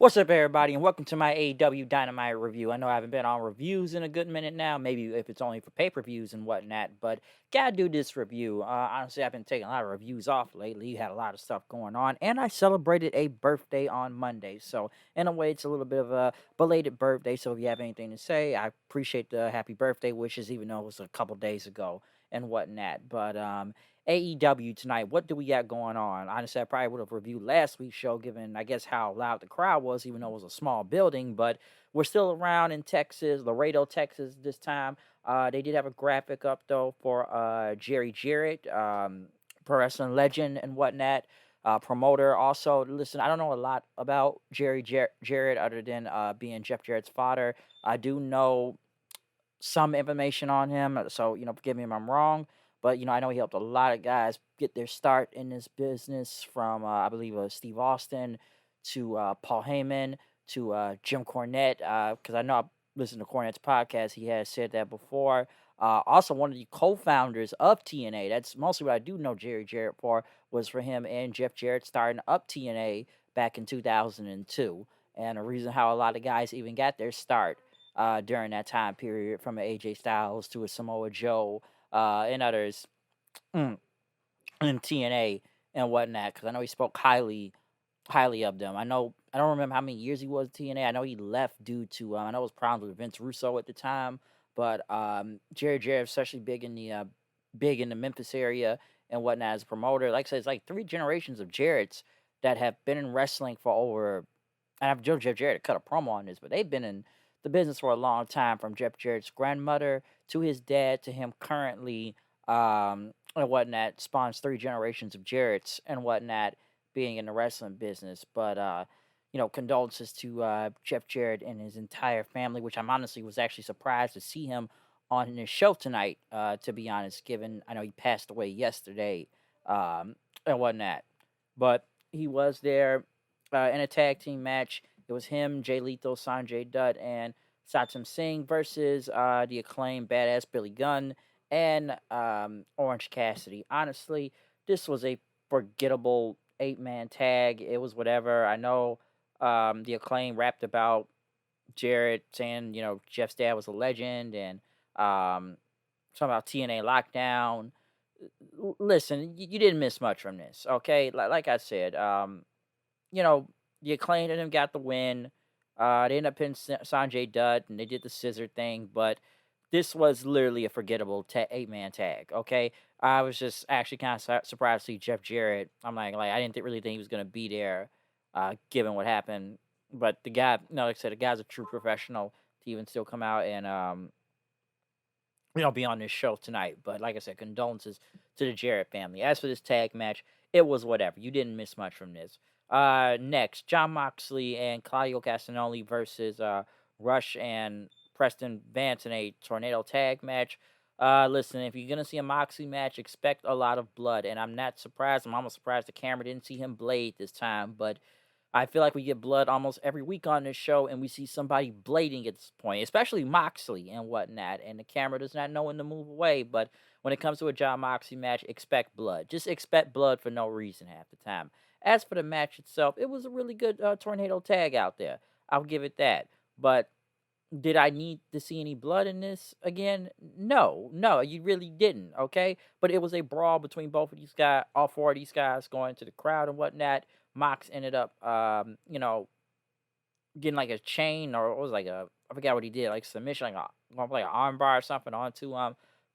What's up, everybody, and welcome to my AEW Dynamite review. I know I haven't been on reviews in a good minute now, maybe if it's only for pay-per-views and whatnot, but gotta do this review. Honestly, I've been taking a lot of reviews off lately. You had a lot of stuff going on, and I celebrated a birthday on Monday, so in a way, it's a little bit of a belated birthday, so if you have anything to say, I appreciate the happy birthday wishes, even though it was a couple days ago and whatnot, but AEW tonight. What do we got going on? Honestly, I probably would have reviewed last week's show, given I guess how loud the crowd was, even though it was a small building. But we're still around in Texas, Laredo, Texas this time. They did have a graphic up though for Jerry Jarrett, pro wrestling legend and whatnot. Promoter also. Listen, I don't know a lot about Jarrett other than being Jeff Jarrett's father. I do know some information on him. So, forgive me if I'm wrong. But, I know he helped a lot of guys get their start in this business from, I believe, Steve Austin to Paul Heyman to Jim Cornette. Because I know I've listened to Cornette's podcast. He has said that before. Also, one of the co-founders of TNA. That's mostly what I do know Jerry Jarrett for, was for him and Jeff Jarrett starting up TNA back in 2002. And the reason how a lot of guys even got their start during that time period, from a AJ Styles to a Samoa Joe and others in TNA and whatnot. Because I know he spoke highly of them. I don't remember how many years he was at TNA. I know he left due to I know it was problems with Vince Russo at the time, but Jerry Jarrett, especially big in the Memphis area and whatnot as a promoter. Like I said, it's like three generations of Jarretts that have been in wrestling for over. I have Joe Jeff Jarrett to cut a promo on this, but they've been in the business for a long time, from Jeff Jarrett's grandmother to his dad to him currently, and whatnot. Spawns three generations of Jarrett's and whatnot being in the wrestling business. But condolences to Jeff Jarrett and his entire family, which I'm honestly was actually surprised to see him on his show tonight. To be honest, given I know he passed away yesterday, and whatnot, but he was there in a tag team match. It was him, Jay Lethal, Sanjay Dutt, and Satyam Singh versus the acclaimed badass Billy Gunn and Orange Cassidy. Honestly, this was a forgettable 8-man tag. It was whatever. I know the acclaim rapped about Jarrett saying, Jeff's dad was a legend, and talking about TNA lockdown. Listen, you didn't miss much from this, okay? Like I said, you know, the acclaimed and him got the win. They ended up pinning Sanjay Dutt, and they did the scissor thing, but this was literally a forgettable 8-man tag. Okay, I was just actually kind of surprised to see Jeff Jarrett. I'm like I didn't really think he was gonna be there, given what happened. But the guy, no, like I said, the guy's a true professional to even still come out and be on this show tonight. But like I said, condolences to the Jarrett family. As for this tag match, it was whatever. You didn't miss much from this. Next, John Moxley and Claudio Castagnoli versus Rush and Preston Vance in a tornado tag match. Listen, if you're gonna see a Moxley match, expect a lot of blood, and I'm not surprised. I'm almost surprised the camera didn't see him blade this time, but I feel like we get blood almost every week on this show, and we see somebody blading at this point, especially Moxley and whatnot. And the camera does not know when to move away. But when it comes to a John Moxley match, expect blood. Just expect blood for no reason half the time. As for the match itself, it was a really good tornado tag out there. I'll give it that. But did I need to see any blood in this again? No, no, you really didn't. Okay, but it was a brawl between both of these guys, all four of these guys going to the crowd and whatnot. Mox ended up, getting like a chain, or it was like I forgot what he did, like submission, like an arm bar or something onto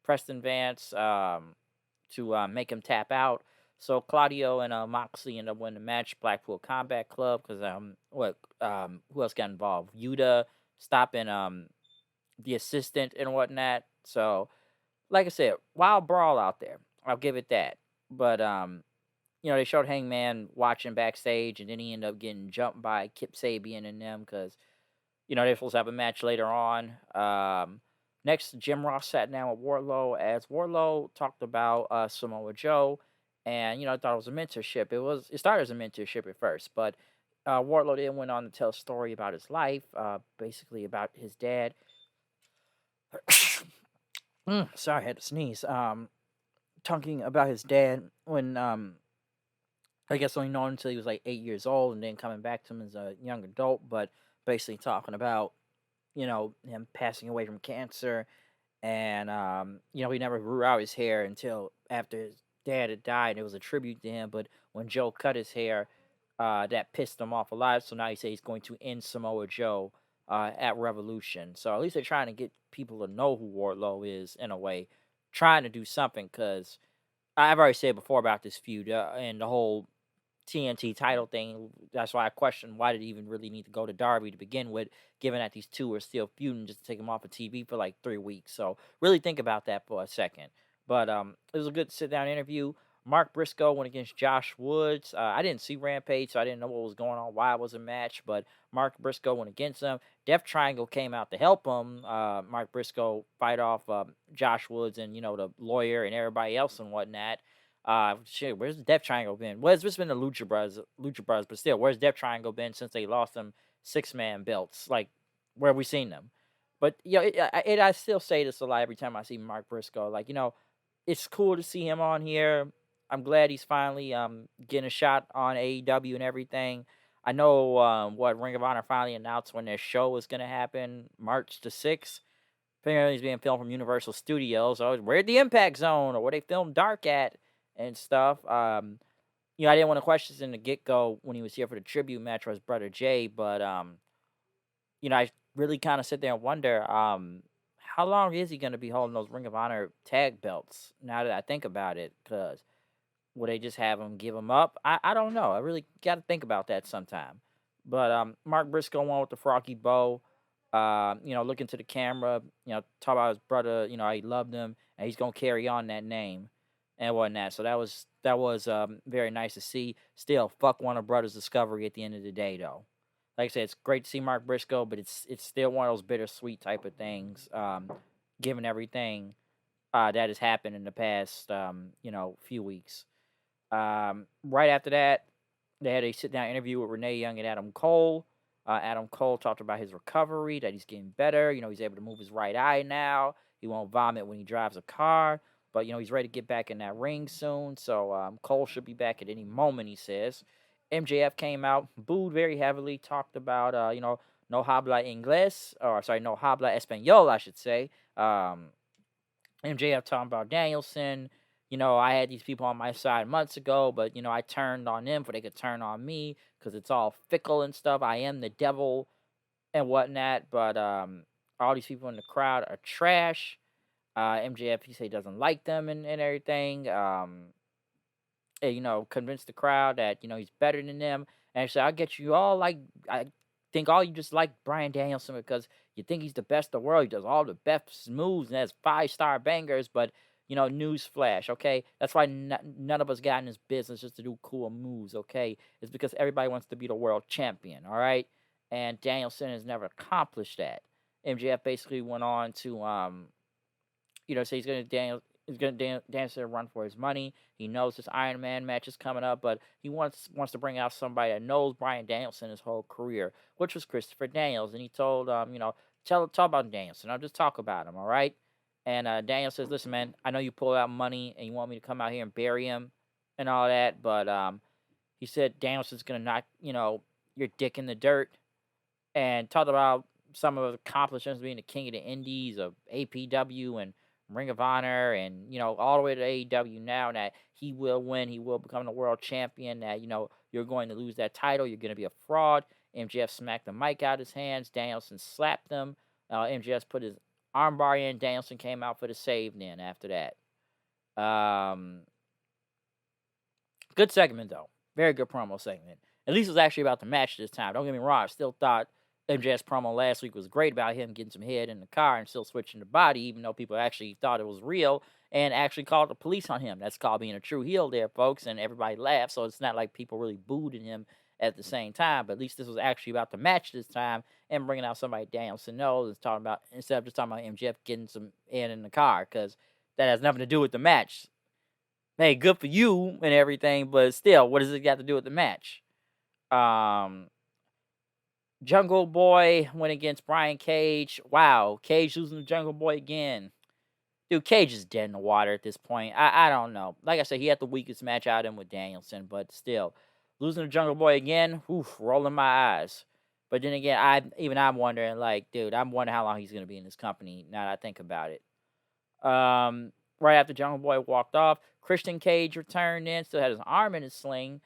Preston Vance to make him tap out. So Claudio and Moxley ended up winning the match. Blackpool Combat Club, because who else got involved? Yuta stopping the assistant and whatnot. So like I said, wild brawl out there. I'll give it that. But they showed Hangman watching backstage, and then he ended up getting jumped by Kip Sabian and them, because they're supposed to have a match later on. Next, Jim Ross sat down with Wardlow as Wardlow talked about Samoa Joe, and I thought it was a mentorship. It started as a mentorship at first, but Wardlow then went on to tell a story about his life, basically about his dad. Sorry, I had to sneeze. Talking about his dad when I guess only known until he was like 8 years old, and then coming back to him as a young adult. But basically talking about him passing away from cancer, and he never grew out his hair until after his dad had died. And it was a tribute to him. But when Joe cut his hair, that pissed him off a lot. So now he says he's going to end Samoa Joe at Revolution. So at least they're trying to get people to know who Wardlow is in a way, trying to do something because I've already said before about this feud and the whole TNT title thing. That's why I question why did he even really need to go to Darby to begin with, given that these two are still feuding just to take him off of TV for like 3 weeks. So really think about that for a second. But it was a good sit down interview. Mark Briscoe went against Josh Woods. I didn't see Rampage, so I didn't know what was going on, why it was a match. But Mark Briscoe went against him. Death Triangle came out to help him. Mark Briscoe fight off Josh Woods and the lawyer and everybody else and whatnot. Shit, where's the Death Triangle been? Well, it's just been the Lucha Bros, but still, where's Death Triangle been since they lost them 6-man belts? Like, where have we seen them? But I still say this a lot every time I see Mark Briscoe. Like, it's cool to see him on here. I'm glad he's finally getting a shot on AEW and everything. I know what Ring of Honor finally announced when their show was gonna happen, March the 6th. Apparently, he's being filmed from Universal Studios. So where'd the Impact Zone or where they filmed Dark at and stuff. I didn't want to question this in the get go when he was here for the tribute match for his brother Jay, but I really kind of sit there and wonder, how long is he going to be holding those Ring of Honor tag belts? Now that I think about it, because will they just have him give them up? I don't know. I really got to think about that sometime. But Mark Briscoe won with the Froggy Bow. Looking to the camera, talk about his brother, he loved him and he's gonna carry on that name and whatnot. So that was very nice to see. Still, fuck Warner Brothers Discovery at the end of the day though. Like I said, it's great to see Mark Briscoe, but it's still one of those bittersweet type of things, given everything that has happened in the past few weeks. Right after that, they had a sit down interview with Renee Young and Adam Cole. Adam Cole talked about his recovery, that he's getting better. He's able to move his right eye now. He won't vomit when he drives a car. But, he's ready to get back in that ring soon. So Cole should be back at any moment, he says. MJF came out, booed very heavily, talked about, no habla inglés, or sorry, no habla español, I should say. MJF talking about Danielson. I had these people on my side months ago, but, I turned on them for they could turn on me because it's all fickle and stuff. I am the devil and whatnot, but all these people in the crowd are trash. MJF, he say he doesn't like them and everything. And, convince the crowd that, he's better than them. And so I get you all I think all you just like Brian Danielson because you think he's the best in the world. He does all the best moves and has 5-star bangers, but news flash, okay? That's why none of us got in this business just to do cool moves, okay? It's because everybody wants to be the world champion, all right? And Danielson has never accomplished that. MJF basically went on to say dance to run for his money. He knows this Iron Man match is coming up, but he wants to bring out somebody that knows Brian Danielson his whole career, which was Christopher Daniels. And he told talk about Danielson. I'll just talk about him, all right? And Daniel says, "Listen, man, I know you pull out money and you want me to come out here and bury him and all that, but he said Danielson's gonna knock your dick in the dirt." And talked about some of the accomplishments being the king of the indies of APW and Ring of Honor and, all the way to AEW now, and that he will win. He will become the world champion. That, you're going to lose that title. You're going to be a fraud. MJF smacked the mic out of his hands. Danielson slapped him. MJF put his armbar in. Danielson came out for the save then after that. Good segment, though. Very good promo segment. At least it was actually about the match this time. Don't get me wrong. I still thought MJF's promo last week was great about him getting some head in the car and still switching the body, even though people actually thought it was real and actually called the police on him. That's called being a true heel there, folks, and everybody laughed, so it's not like people really booed at him at the same time, but at least this was actually about the match this time and bringing out somebody Danielson knows and talking about, instead of just talking about MJF getting some head in the car, because that has nothing to do with the match. Hey, good for you and everything, but still, what does it got to do with the match? Jungle Boy went against Brian Cage. Wow, Cage losing to Jungle Boy again. Dude, Cage is dead in the water at this point. I don't know. Like I said, he had the weakest match out of him with Danielson, but still, losing to Jungle Boy again, oof, rolling my eyes. But then again, I'm wondering, like, dude, I'm wondering how long he's gonna be in this company. Now that I think about it. Right after Jungle Boy walked off, Christian Cage returned in, still had his arm in his sling.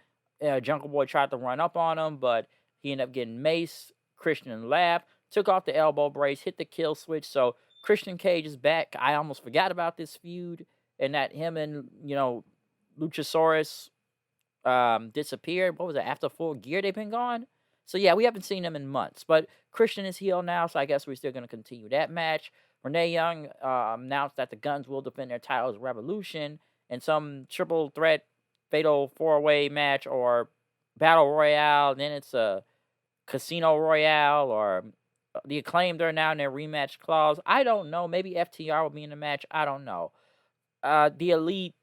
Jungle Boy tried to run up on him, but he ended up getting maced. Christian laughed, took off the elbow brace, hit the kill switch. So Christian Cage is back. I almost forgot about this feud and that him and Luchasaurus disappeared. What was it? After Full Gear, they've been gone. So yeah, we haven't seen them in months. But Christian is heel now, so I guess we're still going to continue that match. Renee Young announced that the Guns will defend their titles Revolution and some triple threat fatal 4-way match or battle royale. Then it's a casino royale or the Acclaimed are now in their rematch clause. I don't know. Maybe FTR will be in the match. I don't know. The Elite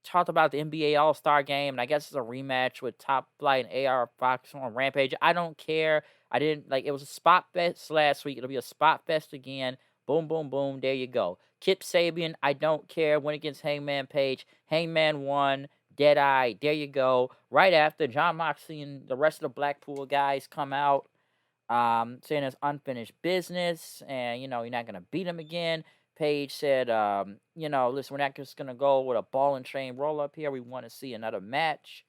talked about the NBA All-Star Game, and I guess it's a rematch with Top Flight and AR Fox on Rampage. I don't care. I didn't like it was a spot fest last week. It'll be a spot fest again. Boom, boom, boom. There you go. Kip Sabian, I don't care. Went against Hangman Page. Hangman won. Deadeye. There you go. Right after John Moxley and the rest of the Blackpool guys come out, saying it's unfinished business, and you're not gonna beat him again. Page said, listen, we're not just gonna go with a ball and chain roll up here. We want to see another match,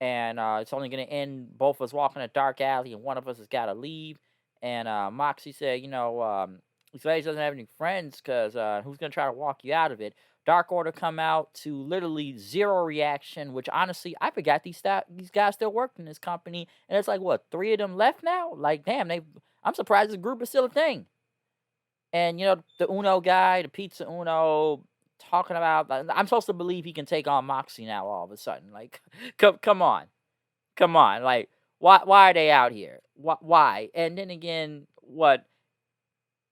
and it's only gonna end both of us walking a dark alley, and one of us has got to leave. And Moxie said, these ladies doesn't have any friends, cause who's gonna try to walk you out of it? Dark Order come out to literally zero reaction, which honestly I forgot these guys still worked in this company, and it's like what 3 of them left now. Like damn, I'm surprised this group is still a thing. And the Uno guy, the Pizza Uno, talking about I'm supposed to believe he can take on Moxie now all of a sudden. Like, come on, like why are they out here? Why? And then again, what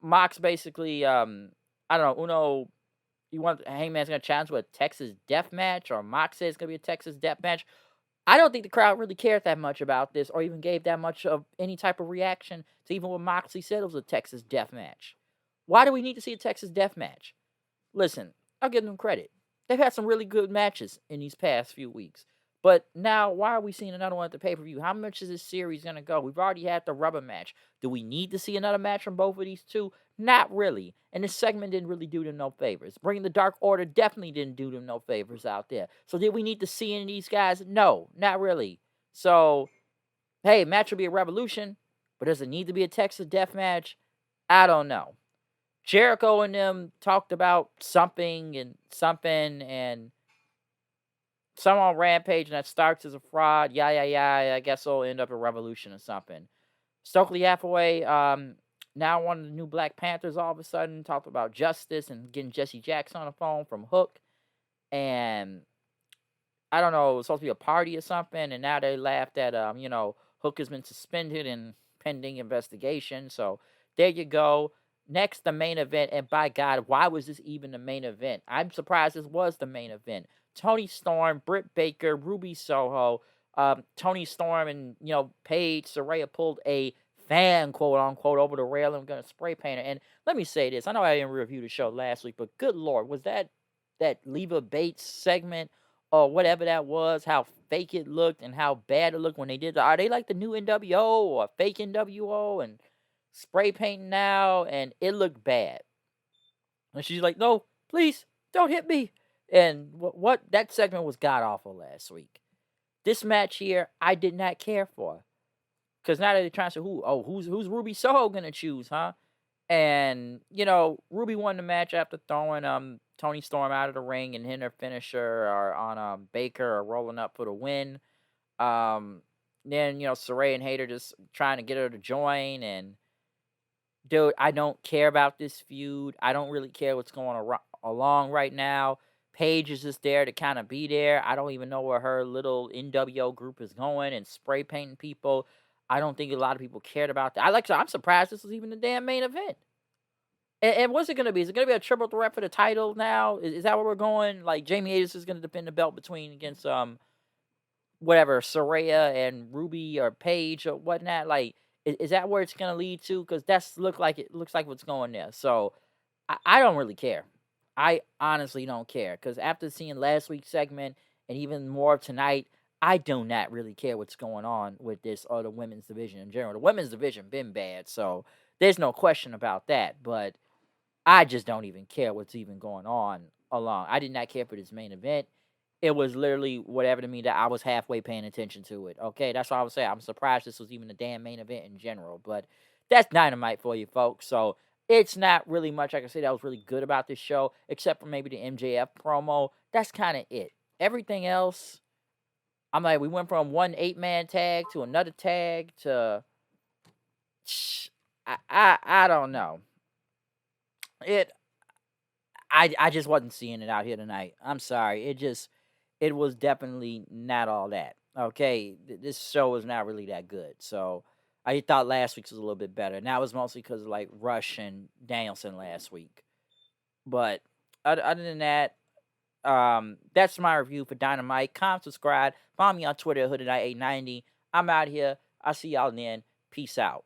Mox basically I don't know Uno. You want Hangman's gonna challenge with a Texas Death Match, or Mox says it's gonna be a Texas Death Match. I don't think the crowd really cared that much about this, or even gave that much of any type of reaction to even what Moxley said it was a Texas Death Match. Why do we need to see a Texas Death Match? Listen, I'll give them credit. They've had some really good matches in these past few weeks. But now, why are we seeing another one at the pay-per-view? How much is this series going to go? We've already had the rubber match. Do we need to see another match from both of these two? Not really. And this segment didn't really do them no favors. Bringing the Dark Order definitely didn't do them no favors out there. So did we need to see any of these guys? No, not really. So, hey, match will be a Revolution, but does it need to be a Texas Death Match? I don't know. Jericho and them talked about something, and some on Rampage, and that Starks is a fraud. Yeah. I guess it'll end up a Revolution or something. Stokely Hathaway, now one of the new Black Panthers, all of a sudden talked about justice and getting Jesse Jackson on the phone from Hook, and I don't know, it was supposed to be a party or something, and now they laughed at Hook has been suspended and pending investigation. So there you go. Next, the main event, and by God, why was this even the main event? I'm surprised this was the main event. Tony Storm, Britt Baker, Ruby Soho, Tony Storm, and Paige Saraya pulled a fan, quote unquote, over the rail and gonna spray paint her. And let me say this: I know I didn't review the show last week, but good Lord, was that Leva Bates segment or whatever that was? How fake it looked and how bad it looked when they did. Are they like the new NWO or fake NWO and spray painting now? And it looked bad. And she's like, "No, please don't hit me." And what that segment was god awful last week. This match here, I did not care for, because now they're trying to say who's Ruby Soho gonna choose, huh? And Ruby won the match after throwing Tony Storm out of the ring and hitting her finisher or on Baker or rolling up for the win. Then Saraya and Hayter just trying to get her to join, and dude, I don't care about this feud. I don't really care what's going along right now. Paige is just there to kind of be there. I don't even know where her little NWO group is going and spray painting people. I don't think a lot of people cared about that. I'm surprised this was even the damn main event. And what's it going to be? Is it going to be a triple threat for the title now? Is that where we're going? Like, Jamie Hayes is going to defend the belt against whatever, Saraya and Ruby or Paige or whatnot. Like, is that where it's going to lead to? Because looks like what's going there. So I don't really care. I honestly don't care because after seeing last week's segment and even more of tonight, I do not really care what's going on with this or the women's division in general. The women's division been bad, so there's no question about that. But I just don't even care what's even going on along. I did not care for this main event. It was literally whatever to me that I was halfway paying attention to it. Okay, that's what I would say. I'm surprised this was even a damn main event in general, but that's Dynamite for you folks. So it's not really much I can say that was really good about this show, except for maybe the MJF promo. That's kind of it. Everything else, I'm like, we went from one 8-man tag to another tag to, I don't know. It I just wasn't seeing it out here tonight. I'm sorry. It was definitely not all that. Okay, this show was not really that good. So I thought last week's was a little bit better. And that was mostly because of like Rush and Danielson last week. But other than that, that's my review for Dynamite. Comment, subscribe, follow me on Twitter, Hooded890. I'm out here. I'll see y'all then. Peace out.